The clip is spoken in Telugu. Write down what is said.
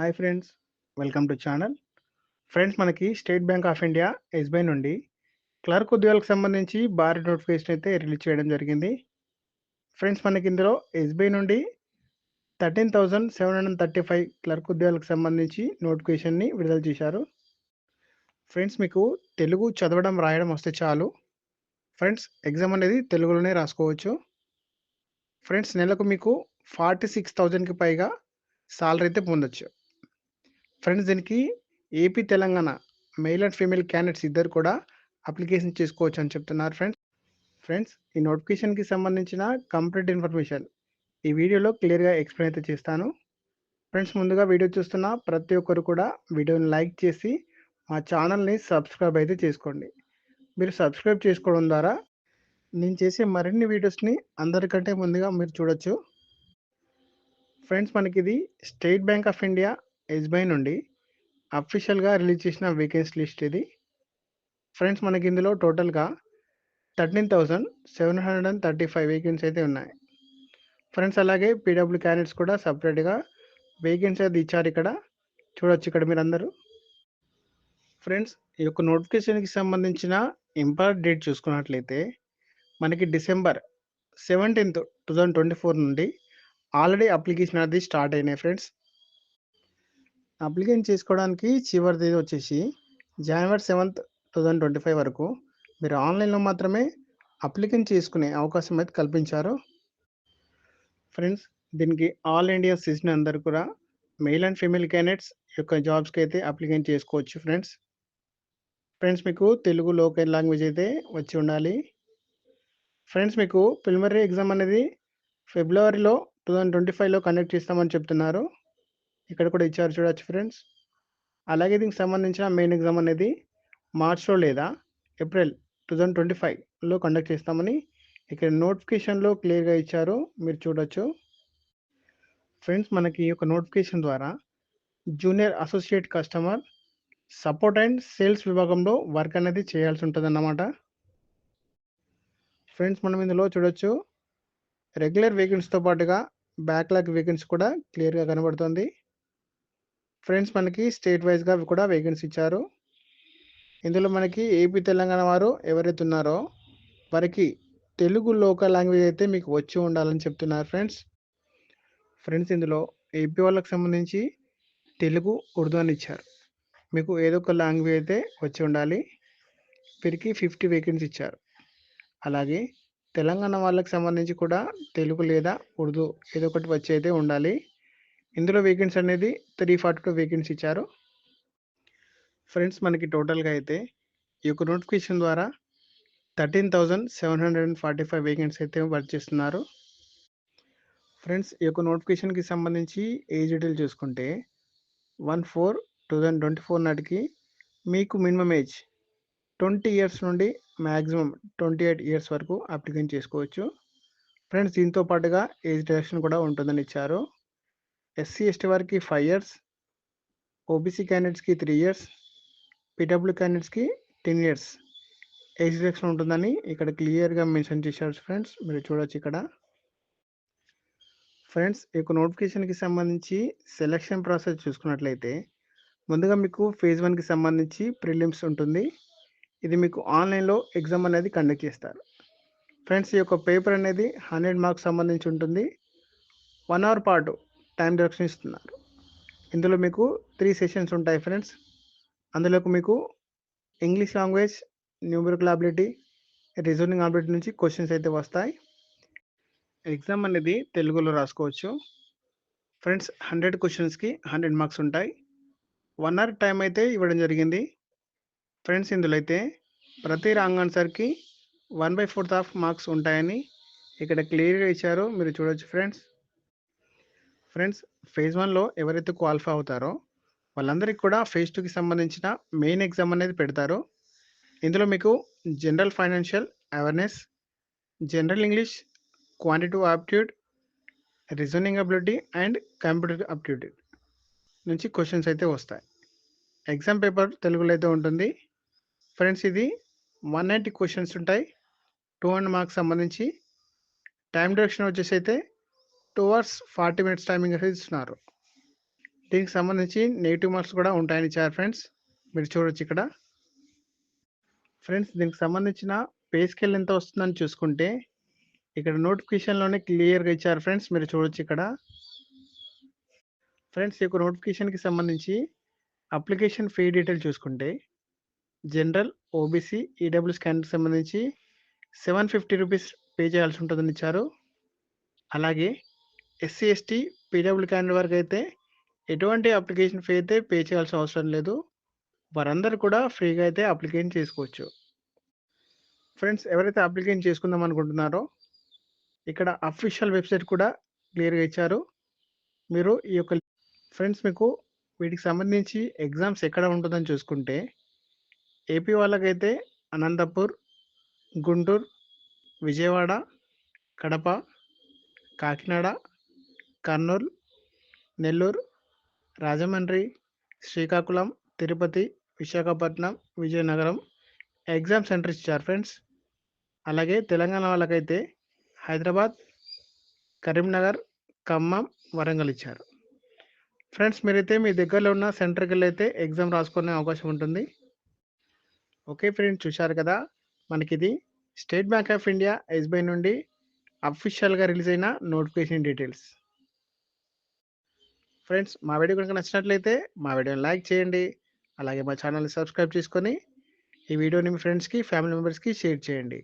Hi friends, welcome to channel. Friends, మనకి State Bank of India SBI నుండి క్లర్క్ ఉద్యోగాలకు సంబంధించి భారీ నోటిఫికేషన్ అయితే రిలీజ్ చేయడం జరిగింది. ఫ్రెండ్స్, మనకి ఇందులో ఎస్బీఐ నుండి 13,735 క్లర్క్ ఉద్యోగాలకు సంబంధించి నోటిఫికేషన్ని విడుదల చేశారు. ఫ్రెండ్స్, మీకు తెలుగు చదవడం రాయడం వస్తే చాలు. ఫ్రెండ్స్, ఎగ్జామ్ అనేది తెలుగులోనే రాసుకోవచ్చు. ఫ్రెండ్స్, నెలకు మీకు 46,000కి పైగా సాలరీ అయితే పొందొచ్చు. ఫ్రెండ్స్, దీనికి AP Telangana male and female candidates ఇద్దరు కూడా అప్లికేషన్ చేసుకోవచ్చు అని చెప్తున్నారు. ఫ్రెండ్స్, ఈ నోటిఫికేషన్కి సంబంధించిన కంప్లీట్ ఇన్ఫర్మేషన్ ఈ వీడియోలో క్లియర్గా ఎక్స్ప్లెయిన్ అయితే చేస్తాను. ఫ్రెండ్స్, ముందుగా వీడియో చూస్తున్న ప్రతి ఒక్కరు కూడా వీడియోని లైక్ చేసి మా ఛానల్ని సబ్స్క్రైబ్ అయితే చేసుకోండి. మీరు సబ్స్క్రైబ్ చేసుకోవడం ద్వారా నేను చేసే మరిన్ని వీడియోస్ని అందరికంటే ముందుగా మీరు చూడొచ్చు. ఫ్రెండ్స్, మనకి ఇది state Bank of India SBI నుండి అఫీషియల్గా రిలీజ్ చేసిన వేకెన్సీ లిస్ట్ ఇది. ఫ్రెండ్స్, మనకి ఇందులో టోటల్గా 13,735 వేకెన్సీ అయితే ఉన్నాయి. ఫ్రెండ్స్, అలాగే పీడబ్ల్యూ క్యాండిడేట్స్ కూడా సపరేట్గా వేకెన్సీ అది ఇచ్చారు. ఇక్కడ చూడొచ్చు, ఇక్కడ మీరు అందరూ. ఫ్రెండ్స్, ఈ యొక్క నోటిఫికేషన్కి సంబంధించిన ఇంపార్టెంట్ డేట్ చూసుకున్నట్లయితే మనకి December 17th, 2024 నుండి ఆల్రెడీ అప్లికేషన్ అనేది స్టార్ట్ అయినాయి. ఫ్రెండ్స్, అప్లికేషన్ చేసుకోవడానికి చివరి తేదీ వచ్చేసి January 7th, 2025 వరకు మీరు ఆన్లైన్లో మాత్రమే అప్లికేషన్ చేసుకునే అవకాశం అయితే కల్పించారు. ఫ్రెండ్స్, దీనికి ఆల్ ఇండియా సిటిజన్ అందరూ కూడా మెయిల్ అండ్ ఫీమేల్ క్యాండిడేట్స్ యొక్క జాబ్స్కి అయితే అప్లికేషన్ చేసుకోవచ్చు. ఫ్రెండ్స్, మీకు తెలుగు లోకల్ లాంగ్వేజ్ అయితే వచ్చి ఉండాలి. ఫ్రెండ్స్, మీకు ప్రిలిమినరీ ఎగ్జామ్ అనేది ఫిబ్రవరిలో 2025లో కండక్ట్ చేస్తామని చెప్తున్నారు. ఇక్కడ కూడా ఇచ్చారు, చూడవచ్చు ఫ్రెండ్స్. అలాగే దీనికి సంబంధించిన మెయిన్ ఎగ్జామ్ అనేది మార్చ్లో లేదా ఏప్రిల్ 2025లో కండక్ట్ చేస్తామని ఇక్కడ నోటిఫికేషన్లో క్లియర్గా ఇచ్చారు, మీరు చూడొచ్చు. ఫ్రెండ్స్, మనకి ఈ యొక్క నోటిఫికేషన్ ద్వారా junior associate customer support and sales విభాగంలో వర్క్ అనేది చేయాల్సి ఉంటుంది అన్నమాట. ఫ్రెండ్స్, మనం ఇందులో చూడొచ్చు రెగ్యులర్ వేకెన్సీతో పాటుగా బ్యాక్లాగ్ వేకెన్సీ కూడా క్లియర్గా కనబడుతుంది. ఫ్రెండ్స్, మనకి స్టేట్ వైజ్గా కూడా వేకెన్సీ ఇచ్చారు. ఇందులో మనకి ఏపీ తెలంగాణ వారు ఎవరైతే ఉన్నారో వారికి తెలుగు లోకల్ లాంగ్వేజ్ అయితే మీకు వచ్చి ఉండాలని చెప్తున్నారు. ఫ్రెండ్స్, ఇందులో ఏపీ వాళ్ళకి సంబంధించి తెలుగు, ఉర్దూ అని ఇచ్చారు. మీకు ఏదో ఒక లాంగ్వేజ్ అయితే వచ్చి ఉండాలి. వీరికి 50 వేకెన్సీ ఇచ్చారు. అలాగే తెలంగాణ వాళ్ళకి సంబంధించి కూడా తెలుగు లేదా ఉర్దూ ఏదో ఒకటి వచ్చి అయితే ఉండాలి. ఇందులో వేకెన్సీ అనేది 342 వేకెన్సీ ఇచ్చారు. ఫ్రెండ్స్, మనకి టోటల్గా అయితే ఈ యొక్క నోటిఫికేషన్ ద్వారా 13,745 వేకెన్సీ అయితే వర్క్ చేస్తున్నారు. ఫ్రెండ్స్, ఈ యొక్క నోటిఫికేషన్కి సంబంధించి ఏజ్ డీటెయిల్ చూసుకుంటే 1/4/2024 నాటికి మీకు మినిమం ఏజ్ 20 ఇయర్స్ నుండి మ్యాక్సిమం 28 ఇయర్స్ వరకు అప్లికేషన్ చేసుకోవచ్చు. ఫ్రెండ్స్, దీంతో పాటుగా ఏజ్ రిడక్షన్ కూడా ఉంటుందని ఇచ్చారు. ఎస్సీ ఎస్టీ వారికి 5 ఇయర్స్, ఓబీసీ క్యాండిడేట్స్కి 3 ఇయర్స్, పీడబ్ల్యూ క్యాండిడేట్స్కి 10 ఇయర్స్ ఏజ్ రిడక్షన్ ఉంటుందని ఇక్కడ క్లియర్గా మెన్షన్ చేశారు. ఫ్రెండ్స్, మీరు చూడొచ్చు ఇక్కడ. ఫ్రెండ్స్, ఈ యొక్క నోటిఫికేషన్కి సంబంధించి సెలక్షన్ ప్రాసెస్ చూసుకున్నట్లయితే ముందుగా మీకు ఫేజ్ 1కి సంబంధించి ప్రిలిమ్స్ ఉంటుంది. ఇది మీకు ఆన్లైన్లో ఎగ్జామ్ అనేది కండక్ట్ చేస్తారు. ఫ్రెండ్స్, ఈ యొక్క పేపర్ అనేది 100 మార్క్స్ సంబంధించి ఉంటుంది. 1 అవర్ పాటు టైం డ్యూరేషన్ ఇస్తున్నారు. ఇందులో మీకు 3 సెషన్స్ ఉంటాయి. ఫ్రెండ్స్, అందులోకి మీకు English language, numerical ability, reasoning ability నుంచి క్వశ్చన్స్ అయితే వస్తాయి. ఎగ్జామ్ అనేది తెలుగులో రాసుకోవచ్చు. ఫ్రెండ్స్, 100 క్వశ్చన్స్కి 100 మార్క్స్ ఉంటాయి. 1 అవర్ టైం అయితే ఇవ్వడం జరిగింది. ఫ్రెండ్స్, ఇందులో అయితే ప్రతి రాంగ్ ఆన్సర్కి 1/4 ఆఫ్ మార్క్స్ ఉంటాయని ఇక్కడ క్లియర్గా ఇచ్చారు, మీరు చూడొచ్చు. ఫ్రెండ్స్, ఫేజ్ 1లో ఎవరైతే క్వాలిఫై అవుతారో వాళ్ళందరికీ కూడా ఫేజ్ 2కి సంబంధించిన మెయిన్ ఎగ్జామ్ అనేది పెడతారు. ఇందులో మీకు general financial awareness, general English, quantitative aptitude, reasoning ability and computer aptitude నుంచి క్వశ్చన్స్ అయితే వస్తాయి. ఎగ్జామ్ పేపర్ తెలుగులో అయితే ఉంటుంది. ఫ్రెండ్స్, ఇది 190 క్వశ్చన్స్ ఉంటాయి. 200 మార్క్స్ సంబంధించి టైం డ్యూరేషన్ వచ్చేసి అయితే 2 hours 40 minutes టైమింగ్ అయితే ఇస్తున్నారు. దీనికి సంబంధించి నెగెటివ్ మార్క్స్ కూడా ఉంటాయని ఇచ్చారు ఫ్రెండ్స్. మీరు చూడొచ్చు ఇక్కడ. ఫ్రెండ్స్ దీనికి సంబంధించిన పే స్కేల్ ఎంత వస్తుందని చూసుకుంటే ఇక్కడ నోటిఫికేషన్‌లోనే క్లియర్‌గా ఇచ్చారు ఫ్రెండ్స్. మీరు చూడొచ్చు ఇక్కడ. ఫ్రెండ్స్ ఈ యొక్క నోటిఫికేషన్‌కి సంబంధించి అప్లికేషన్ ఫీ డీటెయిల్ చూసుకుంటే జనరల్, ఓబీసీ, ఈడబ్ల్యూఎస్ క్యాండిడేట్‌కి సంబంధించి రూ. 750 పే చేయాల్సి ఉంటుందని ఇచ్చారు. అలాగే ఎస్సీ, ఎస్టీ, పీడబ్ల్యూ క్యాండిడేట్ వరకైతే ఎటువంటి అప్లికేషన్ ఫీ అయితే పే చేయాల్సిన అవసరం లేదు. వారందరూ కూడా ఫ్రీగా అయితే అప్లికేషన్ చేసుకోవచ్చు. ఫ్రెండ్స్ ఎవరైతే అప్లికేషన్ చేసుకుందాం అనుకుంటున్నారో ఇక్కడ అఫీషియల్ వెబ్‌సైట్ కూడా క్లియర్‌గా ఇచ్చారు. మీరు ఈ యొక్క ఫ్రెండ్స్ మీకు వీటికి సంబంధించి ఎగ్జామ్స్ ఎక్కడ ఉంటుందని చూసుకుంటే ఏపీ వాళ్ళకైతే అనంతపూర్, గుంటూరు, విజయవాడ, కడప, కాకినాడ, కర్నూలు, నెల్లూరు, రాజమండ్రి, శ్రీకాకుళం, తిరుపతి, విశాఖపట్నం, విజయనగరం ఎగ్జామ్ సెంటర్స్ ఇచ్చారు ఫ్రెండ్స్. అలాగే తెలంగాణ వాళ్ళకైతే హైదరాబాద్, కరీంనగర్, ఖమ్మం, వరంగల్ ఇచ్చారు. ఫ్రెండ్స్ మీరైతే మీ దగ్గరలో ఉన్న సెంటర్కి వెళ్ళి అయితే ఎగ్జామ్ రాసుకునే అవకాశం ఉంటుంది. ఓకే ఫ్రెండ్స్, చూశారు కదా మనకిది State Bank of India SBI నుండి అఫీషియల్‌గా రిలీజ్ అయిన నోటిఫికేషన్ డీటెయిల్స్. ఫ్రెండ్స్ మా వీడియో కనుక నచ్చినట్లయితే మా వీడియోని లైక్ చేయండి. అలాగే మా ఛానల్‌ని సబ్స్క్రైబ్ చేసుకొని ఈ వీడియోని మీ ఫ్రెండ్స్‌కి, ఫ్యామిలీ మెంబర్స్‌కి షేర్ చేయండి.